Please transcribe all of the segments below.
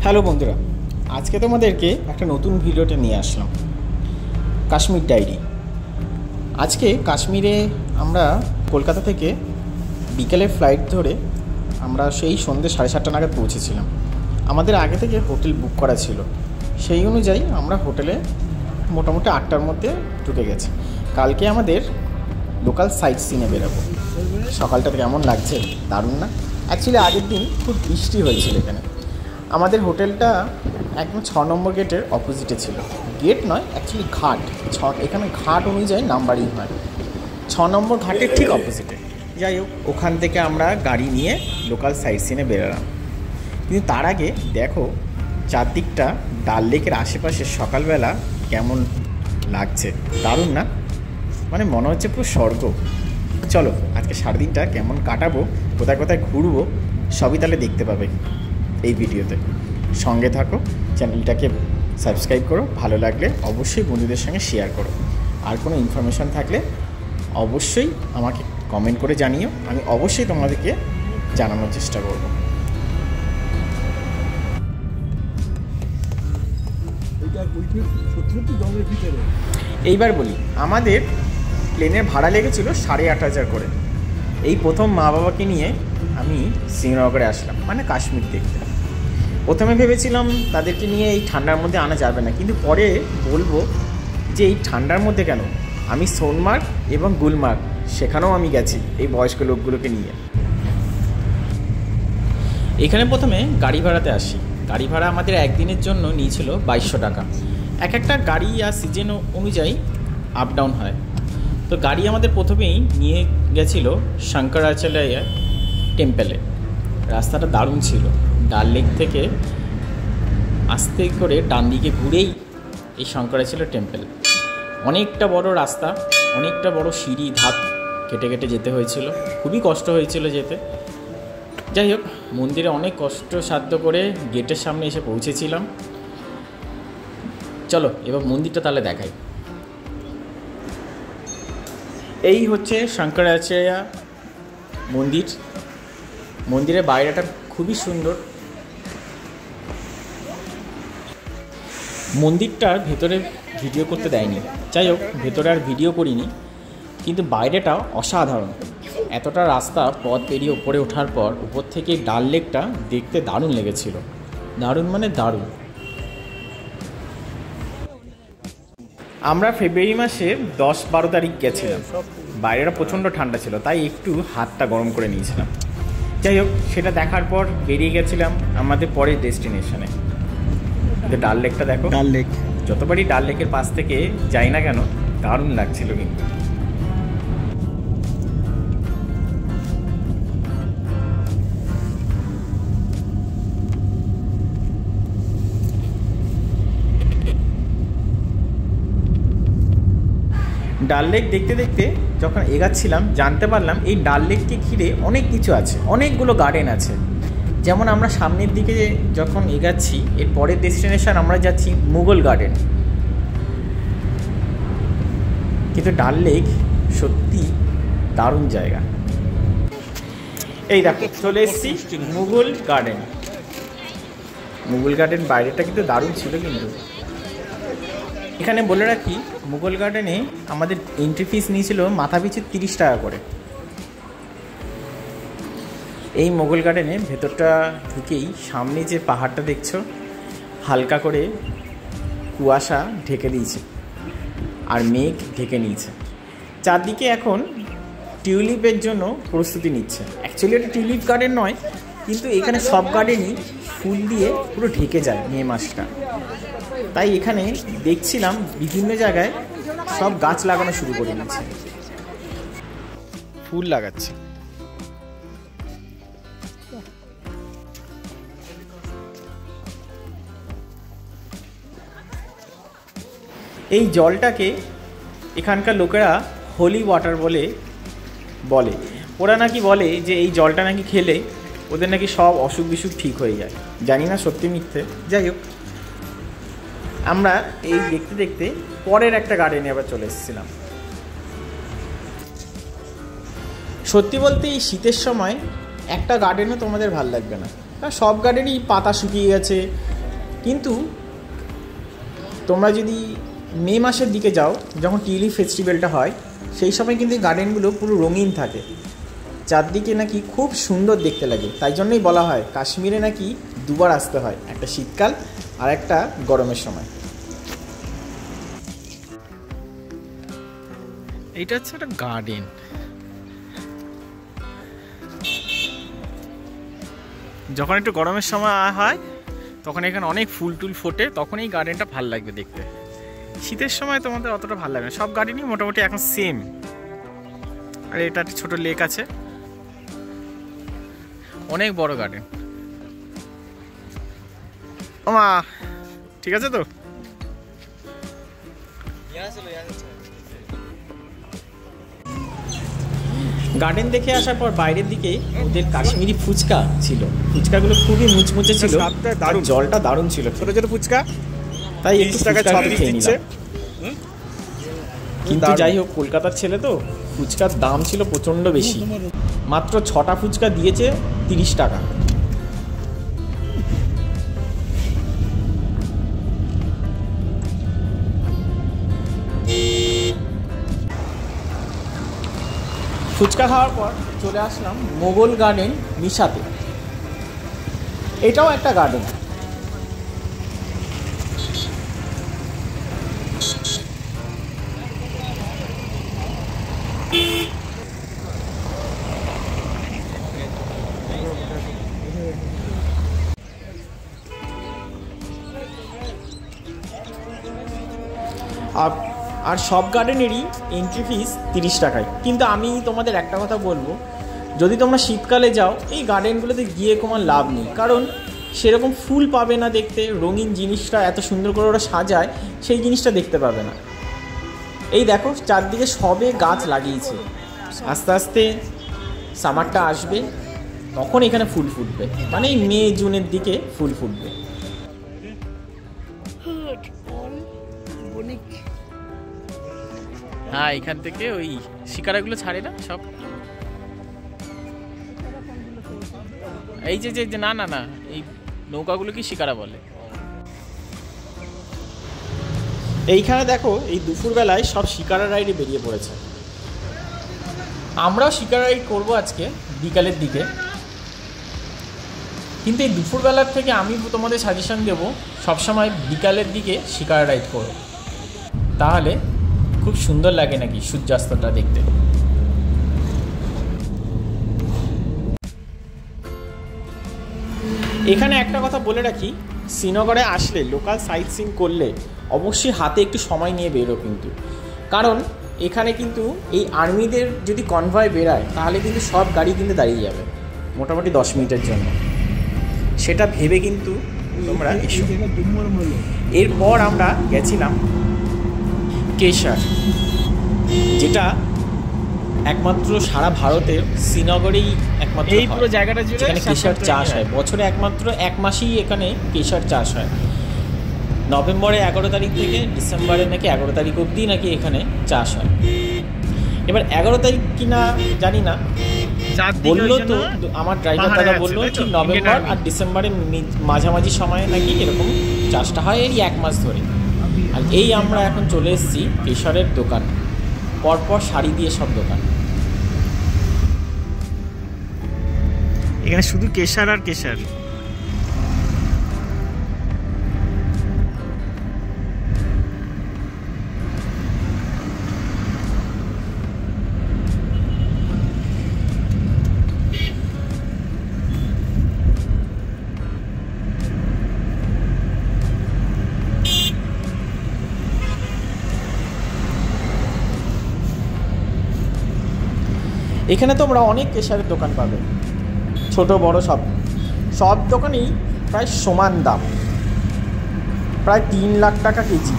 Hello বন্ধুরা, আজকে তোমাদেরকে একটা নতুন ভিডিওটা নিয়ে আসলাম, কাশ্মীর ডায়েরি। আজকে কাশ্মীরে আমরা কলকাতা থেকে বিকেলের ফ্লাইট ধরে আমরা সেই সন্ধ্যে 7:30 নাগাদ পৌঁছেছিলাম। আমাদের আগে থেকে হোটেল বুক করা ছিল, সেই অনুযায়ী আমরা হোটেলে মোটামুটি 8টার মধ্যে ঢুকে গেছি। কালকে আমাদের লোকাল সাইট সিনে বেরোবো। সকালটা কেমন লাগছে, দারুণ না? অ্যাকচুয়ালি আগের দিন খুব বৃষ্টি হয়েছিল এখানে। আমাদের হোটেলটা একদম 6 নম্বর গেটের অপোজিটে ছিল। গেট নয়, অ্যাকচুয়ালি ঘাট। এখানে ঘাট অনুযায়ী নাম্বারিং হয়। 6 নম্বর ঘাটের ঠিক অপোজিটে। যাই হোক, ওখান থেকে আমরা গাড়ি নিয়ে লোকাল সাইট সিনে বেরোলাম। কিন্তু তার আগে দেখো চারদিকটা, ডাল লেকের আশেপাশে সকালবেলা কেমন লাগছে, দারুণ না? মানে মনে হচ্ছে পুরো স্বর্গ। চলো আজকে সারাদিনটা কেমন কাটাবো, কোথায় কোথায় ঘুরবো, সবই তাহলে দেখতে পাবে এই ভিডিওতে। সঙ্গে থাকো, চ্যানেলটাকে সাবস্ক্রাইব করো, ভালো লাগলে অবশ্যই বন্ধুদের সঙ্গে শেয়ার করো। আর কোনো ইনফরমেশান থাকলে অবশ্যই আমাকে কমেন্ট করে জানিও, আমি অবশ্যই তোমাদেরকে জানানোর চেষ্টা করব। এইবার বলি, আমাদের প্লেনের ভাড়া লেগেছিল 8,500 করে। এই প্রথম মা বাবাকে নিয়ে আমি শ্রীনগরে আসলাম, মানে কাশ্মীর দেখতে। প্রথমে ভেবেছিলাম তাদেরকে নিয়ে এই ঠান্ডার মধ্যে আনা যাবে না, কিন্তু পরে বলবো যে এই ঠান্ডার মধ্যে কেন, আমি সোনমার্গ এবং গুলমার্গ সেখানেও আমি গেছি এই বয়স্ক লোকগুলোকে নিয়ে। এখানে প্রথমে গাড়ি ভাড়াতে আসি। গাড়ি ভাড়া আমাদের একদিনের জন্য নিয়েছিল 2200 টাকা। এক একটা গাড়ি আর সিজন অনুযায়ী আপ ডাউন হয়। তো গাড়ি আমাদের প্রথমেই নিয়ে গেছিলো শঙ্করাচার্য টেম্পেলে। রাস্তাটা দারুণ ছিল। ডাল লেক থেকে আস্তে করে ডান দিকে ঘুরেই এই শঙ্করাচার্য টেম্পেল। অনেকটা বড় রাস্তা, অনেকটা বড় সিঁড়ি ধাপ কেটে কেটে যেতে হয়েছিল, খুবই কষ্ট হয়েছিল যেতে। যাই হোক, মন্দিরে অনেক কষ্ট সাধ্য করে গেটের সামনে এসে পৌঁছেছিলাম। চলো এবার মন্দিরটা তাহলে দেখাই। এই হচ্ছে শঙ্করাচার্য মন্দির। মন্দিরের বাইরেটা খুবই সুন্দর। মন্দিরটার ভেতরে ভিডিও করতে দেয়নি, যাই হোক ভেতরে আর ভিডিও করিনি, কিন্তু বাইরেটা অসাধারণ। এতটা রাস্তা পথ পেরিয়ে উপরে ওঠার পর উপর থেকে ডাল লেকটা দেখতে দারুণ লেগেছিল। দারুণ মানে দারুণ। আমরা ফেব্রুয়ারি মাসের 10-12 তারিখ গেছিলাম। বাইরেটা প্রচণ্ড ঠান্ডা ছিল, তাই একটু হাতটা গরম করে নিয়েছিলাম। যাই হোক, সেটা দেখার পর বেরিয়ে গেছিলাম আমাদের পরের ডেস্টিনেশনে। ডাল লেকটা দেখো, ডাল লেক যতবারই ডাল লেকের পাশ থেকে যাই না কেন দারুণ লাগছিল। কিন্তু ডাল লেক দেখতে দেখতে যখন এগাচ্ছিলাম জানতে পারলাম এই ডাল লেককে ঘিরে অনেক কিছু আছে, অনেকগুলো গার্ডেন আছে। যেমন আমরা সামনের দিকে যখন এগাচ্ছি, এর পরের ডেস্টিনেশন আমরা যাচ্ছি মুঘল গার্ডেন। কিন্তু ডাল লেক সত্যি দারুণ জায়গা। এই দেখো চলে এসেছি মুঘল গার্ডেন। মুঘল গার্ডেন বাইরেটা কিন্তু দারুণ ছিল। কিন্তু এখানে বলে রাখি, মুঘল গার্ডেনে আমাদের এন্ট্রি ফিস নিয়েছিল মাথা পিছু 30 টাকা করে। এই মুঘল গার্ডেনের ভেতরটা ঢুকেই সামনে যে পাহাড়টা দেখছো, হালকা করে কুয়াশা ঢেকে দিয়েছে আর মেঘ ঢেকে নিয়েছে। চারদিকে এখন টিউলিপের জন্য প্রস্তুতি নিচ্ছে। অ্যাকচুয়ালি এটা টিউলিপ গার্ডেন নয়, কিন্তু এখানে সব গার্ডেনই ফুল দিয়ে পুরো ঢেকে যায় মে মাসটা। তাই এখানে দেখছিলাম বিভিন্ন জায়গায় সব গাছ লাগানো শুরু করে দিয়েছে, ফুল লাগাচ্ছে। এই জলটাকে এখানকার লোকেরা হোলি ওয়াটার বলে। ওরা নাকি বলে যে এই জলটা নাকি খেলে ওদের নাকি সব অসুখ বিসুখ ঠিক হয়ে যায়। জানি না সত্যি মিথ্যে। যাই হোক, আমরা এই দেখতে দেখতে পরের একটা গার্ডেনে আবার চলে এসেছিলাম। সত্যি বলতে এই শীতের সময় একটা গার্ডেনও তোমাদের ভালো লাগবে না, কারণ সব গার্ডেনই পাতা শুকিয়ে গেছে, কিন্তু তোমরা যদি মে মাসের দিকে যাও, যখন টিউলিপ ফেস্টিভ্যালটা হয়, সেই সময় কিন্তু গার্ডেনগুলো পুরো রঙিন থাকে, চারদিকে নাকি খুব সুন্দর দেখতে লাগে। তাই জন্যই বলা হয় কাশ্মীরে নাকি দুবার আসতে হয়, একটা শীতকাল আর একটা গরমের সময়। এইটা হচ্ছে একটা গার্ডেন। যখন একটু গরমের সময় হয় তখন এখানে অনেক ফুল টুল ফোটে, তখন এই গার্ডেনটা ভালো লাগবে দেখতে। শীতের সময় তোমাদের অতটা ভালো লাগবে না, সব গার্ডেনই মোটামুটি এখন সেম। আর এটা একটা ছোট লেক আছে, অনেক বড় গার্ডেন। ওমা ঠিক আছে তো। গার্ডেন দেখে আসার পর বাইরের দিকে ওদের কাশ্মীরি ফুচকা ছিল, ফুচকাগুলো খুবই মুচমুচে ছিল, জলটা দারুণ ছিল, ছোট ছোট ফুচকা, তাই একটু খেয়ে নিলাম। কিন্তু যাই হোক, কলকাতার ছেলে তো, ফুচকার দাম ছিল প্রচণ্ড বেশি। মাত্র 6টা ফুচকা দিয়েছে 30 টাকা। ফুচকা খাওয়ার পর চলে আসলাম মোগল গার্ডেন মিশাতে। এটাও একটা গার্ডেন। আর সব গার্ডেনেরই এন্ট্রি ফিস 30 টাকায়। কিন্তু আমি তোমাদের একটা কথা বলবো, যদি তোমরা শীতকালে যাও এই গার্ডেনগুলোতে গিয়ে কোনো লাভ নেই, কারণ সেরকম ফুল পাবে না দেখতে, রঙিন জিনিসটা এত সুন্দর করে ওরা সাজায় সেই জিনিসটা দেখতে পাবে না। এই দেখো চারদিকে সবে গাছ লাগিয়েছে, আস্তে আস্তে সামারটা আসবে তখন এখানে ফুল ফুটবে, মানে এই মে জুনের দিকে ফুল ফুটবে। হ্যাঁ, এখান থেকে ওই শিকারাগুলো ছাড়ে না সব, এই যে না না না এই নৌকাগুলো কি শিকারা বলে। এইখানে দেখো এই দুপুরবেলায় সব শিকারা রাইডে বেরিয়ে পড়েছে। আমরাও শিকারা রাইড করবো আজকে বিকালের দিকে, কিন্তু এই দুপুরবেলার থেকে আমি তোমাদের সাজেশন দেবো সবসময় বিকালের দিকে শিকারা রাইড করো, তাহলে খুব সুন্দর লাগে নাকি সূর্যাস্তটা দেখতে। এখানে একটা কথা বলে রাখি, শ্রীনগরে আসলে লোকাল সাইট সিন করলে অবশ্যই হাতে একটু সময় নিয়ে বেরো কিন্তু, কারণ এখানে কিন্তু এই আর্মিদের যদি কনভয় বেরায় তাহলে কিন্তু সব গাড়ি কিন্তু দাঁড়িয়ে যাবে মোটামুটি 10 মিনিটের জন্য, সেটা ভেবে কিন্তু তোমরা এসো। এরপর আমরা গেছিলাম কেশর, যেটা একমাত্র সারা ভারতের শ্রীনগরেই একমাত্র এই পুরো জায়গাটা জুড়ে কেশর চাষ হয়। বছরে একমাত্র 1 মাসেই এখানে কেশর চাষ হয়, নভেম্বরে 11 তারিখ থেকে ডিসেম্বরে নাকি 11 তারিখ অবধি নাকি এখানে চাষ হয়। এবার 11 তারিখ কিনা জানি না, বললো তো আমার ড্রাইভার দাদা বললো ঠিক নভেম্বর আর ডিসেম্বরের মাঝামাঝি সময়ে নাকি এরকম চাষটা হয়, এই 1 মাস ধরে। আর এই আমরা এখন চলে এসেছি কেশরের দোকান, পরপর শাড়ি দিয়ে সব দোকান, এখানে শুধু কেশর আর কেশর। এখানে তোমরা অনেক কেশরের দোকান পাবে, ছোট বড় সব দোকানেই প্রায় সমান দাম, প্রায় 3 লাখ টাকা কেজি।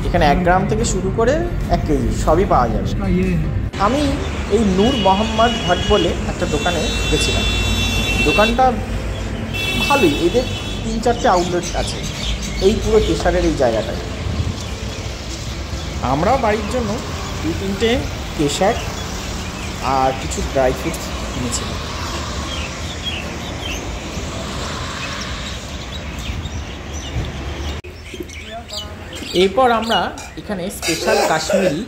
এখানে 1 গ্রাম থেকে শুরু করে 1 কেজি সবই পাওয়া যাবে। আমি এই নূর মোহাম্মদ ভাট বলে একটা দোকানে গেছিলাম, দোকানটা ভালোই, এদের 3-4টে আউটলেট আছে এই পুরো কেশরের এই জায়গাটায়। আমরাও বাড়ির জন্য 2-3টে কেশর আর কিছু ড্রাই ফ্রুটস কিনেছিলাম। এরপর আমরা এখানে স্পেশাল কাশ্মীরি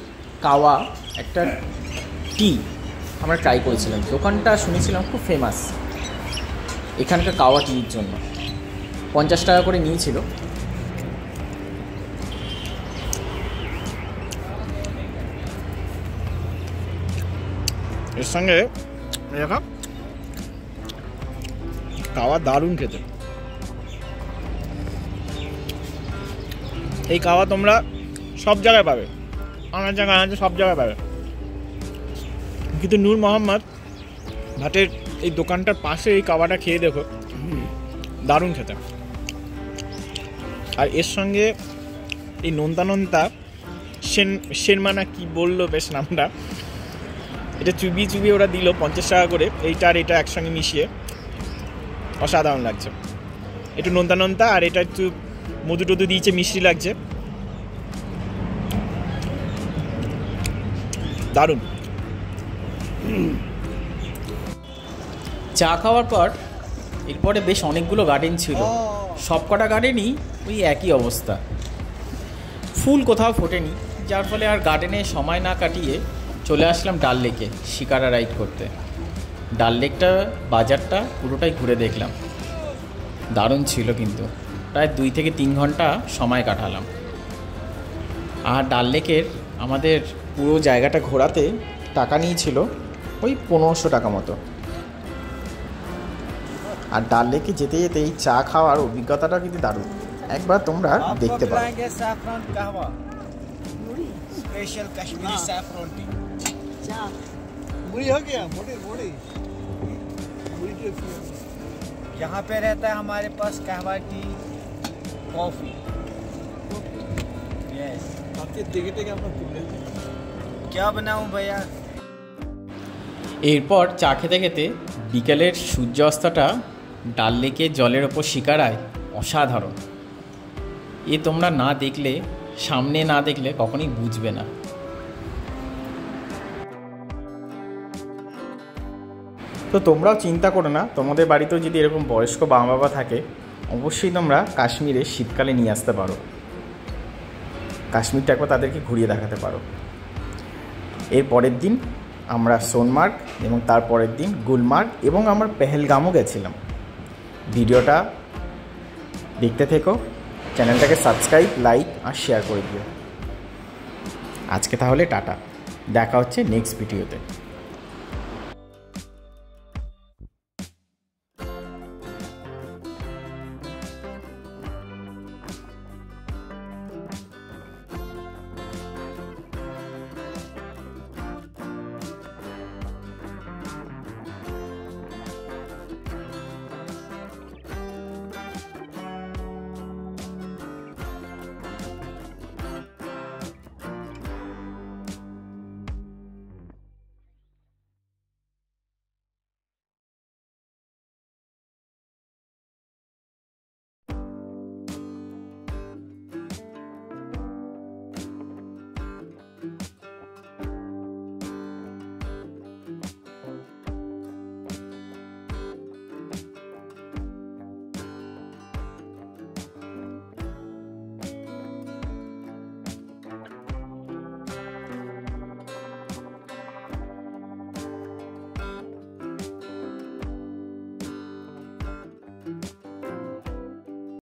কাওয়া একটা টি আমরা ট্রাই করেছিলাম। দোকানটা শুনেছিলাম খুব ফেমাস এখানকার কাওয়া টির জন্য। 50 টাকা করে নিয়েছিল। এর সঙ্গে দেখা কাওয়া দারুণ খেতে। এই কাওয়া তোমরা সব জায়গায় পাবে, আমার জায়গায় আছে, সব জায়গায় পাবে। কিন্তু নূর মোহাম্মদ ভাটের এই দোকানটার পাশে এই কাওয়াটা খেয়ে দেখো, দারুণ খেতে। আর এর সঙ্গে এই নোনতা শেরমানা কি বললো বেশ নামটা, এটা চুবিয়ে ওরা দিল 50 টাকা করে। এইটা আর এটা একসঙ্গে মিশিয়ে অসাধারণ লাগছে। একটু নোনতা আর এটা একটু মধু টধু দিয়েছে, মিষ্টি লাগছে, দারুণ। চা খাওয়ার পর এরপরে বেশ অনেকগুলো গার্ডেন ছিল। সব কটা গার্ডেনই ওই একই অবস্থা, ফুল কোথাও ফোটেনি, যার ফলে আর গার্ডেনে সময় না কাটিয়ে চলে আসলাম ডাল লেকে শিকারা রাইড করতে। ডাল লেকটা বাজারটা পুরোটাই ঘুরে দেখলাম, দারুণ ছিল। কিন্তু প্রায় 2 থেকে 3 ঘন্টা সময় কাটালাম। আর ডাল লেকের আমাদের পুরো জায়গাটা ঘোরাতে টাকা নিয়েছিল ওই 1500 টাকা মতো। আর ডাল লেকে যেতে যেতে এই চা খাওয়ার অভিজ্ঞতাটা কিন্তু দারুণ, একবার তোমরা দেখতে পারো। Special Kashmiri saffron T. मुड़ी हो गया, मोड़ी यहाँ पे रहता है हमारे पास कहवा टी, कॉफी। यस, आपके टिकट क्या अपना क्या बनाऊं भैया। এরপর চা খেতে খেতে বিকেলের সূর্যাস্তটা ডাল লেকের জলের ওপর শিকারায় অসাধারণ। এ তোমরা না দেখলে, সামনে না দেখলে কখনোই বুঝবে না। তো তোমরাও চিন্তা করো না, তোমাদের বাড়িতেও যদি এরকম বয়স্ক বাবা থাকে, অবশ্যই তোমরা কাশ্মীরে শীতকালে নিয়ে আসতে পারো। কাশ্মীরটা একবার তাদেরকে ঘুরিয়ে দেখাতে পারো। এর পরের দিন আমরা সোনমার্গ এবং তার পরের দিন গুলমার্গ এবং আমরা পেহেলগামও গেছিলাম। ভিডিওটা দেখতে থেকো, চ্যানেলটাকে সাবস্ক্রাইব, লাইক আর শেয়ার করে দিও। আজকে তাহলে টাটা, দেখা হচ্ছে নেক্সট ভিডিওতে।